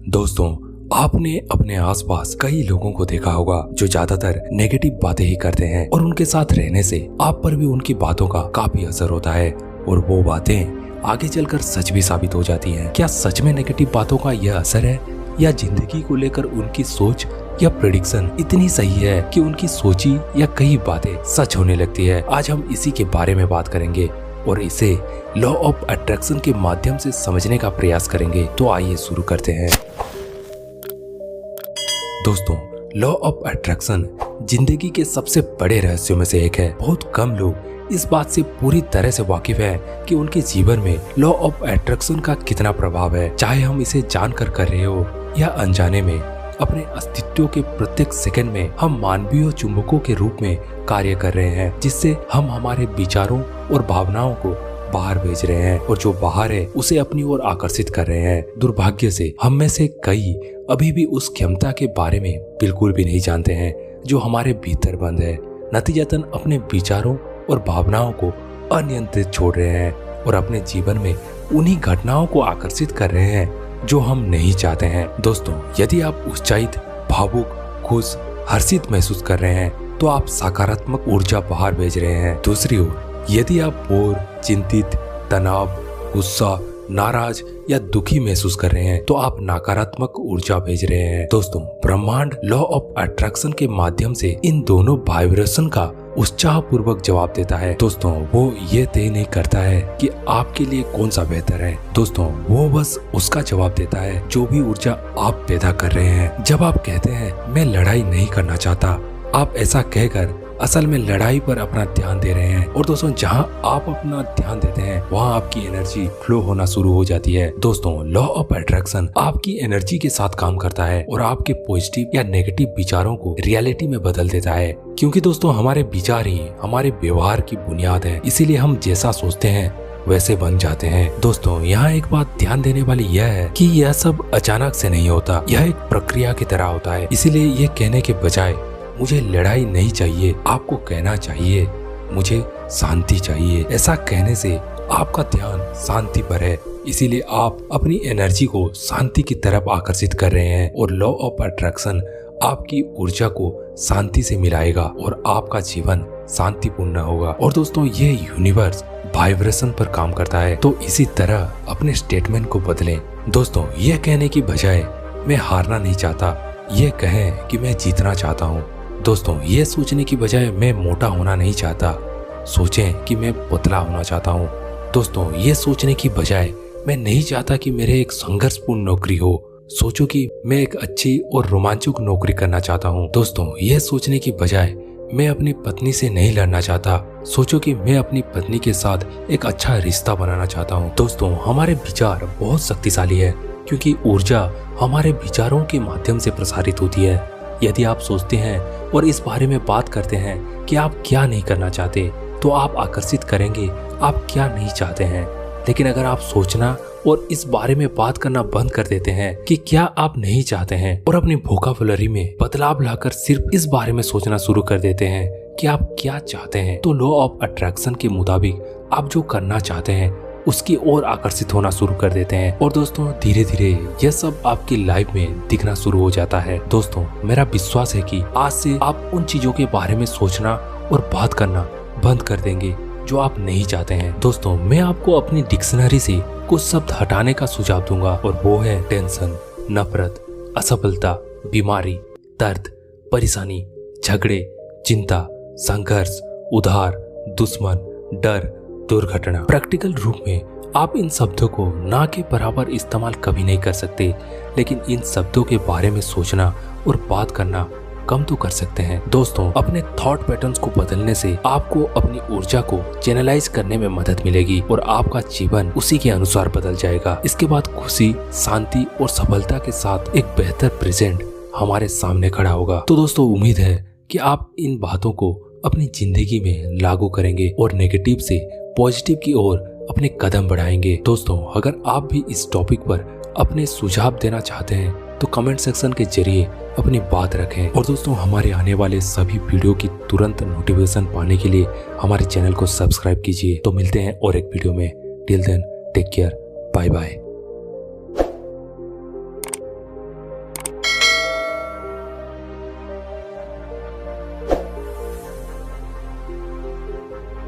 दोस्तों, आपने अपने आसपास कई लोगों को देखा होगा जो ज्यादातर नेगेटिव बातें ही करते हैं और उनके साथ रहने से आप पर भी उनकी बातों का काफी असर होता है और वो बातें आगे चलकर सच भी साबित हो जाती हैं। क्या सच में नेगेटिव बातों का यह असर है या जिंदगी को लेकर उनकी सोच या प्रेडिक्शन इतनी सही है कि उनकी सोची या कई बातें सच होने लगती है? आज हम इसी के बारे में बात करेंगे और इसे लॉ ऑफ अट्रैक्शन के माध्यम से समझने का प्रयास करेंगे। तो आइए शुरू करते हैं। दोस्तों, लॉ ऑफ अट्रैक्शन जिंदगी के सबसे बड़े रहस्यों में से एक है। बहुत कम लोग इस बात से पूरी तरह से वाकिफ है कि उनके जीवन में लॉ ऑफ अट्रैक्शन का कितना प्रभाव है। चाहे हम इसे जानकर कर रहे हो या अनजाने में, अपने अस्तित्व के प्रत्येक सेकंड में हम मानवीय चुंबकों के रूप में कार्य कर रहे हैं, जिससे हम हमारे विचारों और भावनाओं को बाहर भेज रहे हैं और जो बाहर है उसे अपनी ओर आकर्षित कर रहे हैं। दुर्भाग्य से हम में से कई अभी भी उस क्षमता के बारे में बिल्कुल भी नहीं जानते हैं जो हमारे भीतर बंद है। नतीजतन अपने विचारों और भावनाओं को अनियंत्रित छोड़ रहे हैं और अपने जीवन में उन्हीं घटनाओं को आकर्षित कर रहे हैं जो हम नहीं चाहते हैं। दोस्तों, यदि आप उत्साहित, भावुक, खुश, हर्षित महसूस कर रहे हैं तो आप सकारात्मक ऊर्जा बाहर भेज रहे हैं। दूसरी ओर यदि आप बोर, चिंतित, तनाव, गुस्सा, नाराज या दुखी महसूस कर रहे हैं तो आप नकारात्मक ऊर्जा भेज रहे हैं। दोस्तों, ब्रह्मांड लॉ ऑफ अट्रैक्शन के माध्यम से इन दोनों वाइब्रेशन का उत्साह पूर्वक जवाब देता है। दोस्तों, वो ये तय नहीं करता है कि आपके लिए कौन सा बेहतर है। दोस्तों, वो बस उसका जवाब देता है जो भी ऊर्जा आप पैदा कर रहे हैं। जब आप कहते हैं मैं लड़ाई नहीं करना चाहता, आप ऐसा कहकर असल में लड़ाई पर अपना ध्यान दे रहे हैं। और दोस्तों, जहां आप अपना ध्यान देते हैं वहां आपकी एनर्जी फ्लो होना शुरू हो जाती है। दोस्तों, लॉ ऑफ अट्रैक्शन आपकी एनर्जी के साथ काम करता है और आपके पॉजिटिव या नेगेटिव विचारों को रियलिटी में बदल देता है। क्योंकि दोस्तों, हमारे विचार ही हमारे व्यवहार की बुनियाद है, इसीलिए हम जैसा सोचते हैं वैसे बन जाते हैं। दोस्तों, यहाँ एक बात ध्यान देने वाली यह है कि यह सब अचानक से नहीं होता, यह एक प्रक्रिया की तरह होता है। इसीलिए ये कहने के बजाय मुझे लड़ाई नहीं चाहिए, आपको कहना चाहिए मुझे शांति चाहिए। ऐसा कहने से आपका ध्यान शांति पर है, इसीलिए आप अपनी एनर्जी को शांति की तरफ आकर्षित कर रहे हैं और लॉ ऑफ अट्रैक्शन आपकी ऊर्जा को शांति से मिलाएगा और आपका जीवन शांतिपूर्ण होगा। और दोस्तों, ये यूनिवर्स वाइब्रेशन पर काम करता है, तो इसी तरह अपने स्टेटमेंट को बदलें। दोस्तों, ये कहने की बजाय मैं हारना नहीं चाहता, ये कहें कि मैं जीतना चाहता हूँ। दोस्तों, ये सोचने की बजाय मैं मोटा होना नहीं चाहता, सोचें कि मैं पतला होना चाहता हूँ। दोस्तों, ये सोचने की बजाय मैं नहीं चाहता कि मेरे एक संघर्षपूर्ण नौकरी हो, सोचो कि मैं एक अच्छी और रोमांचक नौकरी करना चाहता हूँ। दोस्तों, ये सोचने की बजाय मैं अपनी पत्नी से नहीं लड़ना चाहता, सोचो कि मैं अपनी पत्नी के साथ एक अच्छा रिश्ता बनाना चाहता हूँ। दोस्तों, हमारे विचार बहुत शक्तिशाली है क्योंकि ऊर्जा हमारे विचारों के माध्यम से प्रसारित होती है। यदि आप सोचते हैं और इस बारे में बात करते हैं कि आप क्या नहीं करना चाहते, तो आप आकर्षित करेंगे आप क्या नहीं चाहते हैं। लेकिन अगर आप सोचना और इस बारे में बात करना बंद कर देते हैं कि क्या आप नहीं चाहते हैं और अपनी वोकैबुलरी में बदलाव लाकर सिर्फ इस बारे में सोचना शुरू कर देते हैं कि आप क्या चाहते हैं, तो लॉ ऑफ अट्रैक्शन के मुताबिक आप जो करना चाहते हैं उसकी ओर आकर्षित होना शुरू कर देते हैं। और दोस्तों, धीरे धीरे यह सब आपकी लाइफ में दिखना शुरू हो जाता है। दोस्तों, मेरा विश्वास है कि आज से आप उन चीजों के बारे में सोचना और बात करना बंद कर देंगे जो आप नहीं चाहते हैं। दोस्तों, मैं आपको अपनी डिक्शनरी से कुछ शब्द हटाने का सुझाव दूंगा और वो है टेंशन, नफरत, असफलता, बीमारी, दर्द, परेशानी, झगड़े, चिंता, संघर्ष, उधार, दुश्मन, डर, दुर्घटना। प्रैक्टिकल रूप में आप इन शब्दों को ना के बराबर इस्तेमाल कभी नहीं कर सकते, लेकिन इन शब्दों के बारे में सोचना और बात करना कम तो कर सकते हैं। दोस्तों, अपने थॉट पैटर्न्स को बदलने से आपको अपनी ऊर्जा को चैनलाइज करने में मदद मिलेगी और आपका जीवन उसी के अनुसार बदल जाएगा। इसके बाद खुशी, शांति और सफलता के साथ एक बेहतर प्रेजेंट हमारे सामने खड़ा होगा। तो दोस्तों, उम्मीद है कि आप इन बातों को अपनी जिंदगी में लागू करेंगे और नेगेटिव से पॉजिटिव की ओर अपने कदम बढ़ाएंगे। दोस्तों, अगर आप भी इस टॉपिक पर अपने सुझाव देना चाहते हैं तो कमेंट सेक्शन के जरिए अपनी बात रखें। और दोस्तों, हमारे आने वाले सभी वीडियो की तुरंत नोटिफिकेशन पाने के लिए हमारे चैनल को सब्सक्राइब कीजिए। तो मिलते हैं और एक वीडियो में। Till then, take care, bye bye.